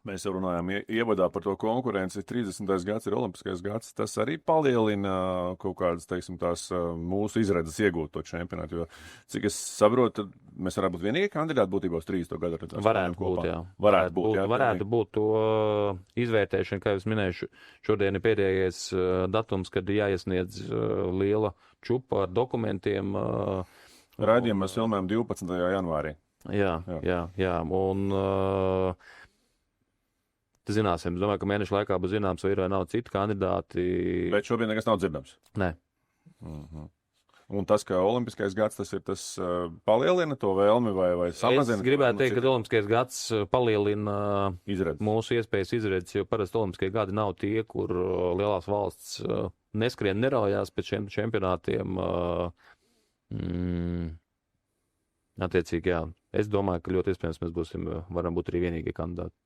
Mēs jau runājām ievadā par to konkurenci. 30. gads ir olimpiskais gads. Tas arī palielina kaut kādas, teiksim, tās mūsu izredzes iegūt to čempionātu. Jo, cik es saprotu, tad mēs varētu būt vienīgi kandidāti būtībā uz 30. gadu. Varētu būt, jā. Varētu būt to izvērtēšana, kā jūs minējuši. Šodien ir pēdējais datums, kad jāiesniedz liela čupa ar dokumentiem. Raidījumu mēs filmējam 12. janvārī. Jā. Un zināsim, es domāju, ka mēnešu laikā būs zināms, vai ir vai nav citi kandidāti. Bet šobrīd nekas nav dzirdams. Nē. Un tas, ka olimpiskais gads, tas palielina to vēlmi vai samazina? Es gribētu teikt, ka olimpiskais gads palielina mūsu iespējas izredzes, jo parasti olimpiskie gadi nav tie, kur lielās valsts neskrien, neraujās pēc šiem čempionātiem. Attiecīgi, jā. Es domāju, ka ļoti iespējams mēs varam būt arī vienīgie kandidāti.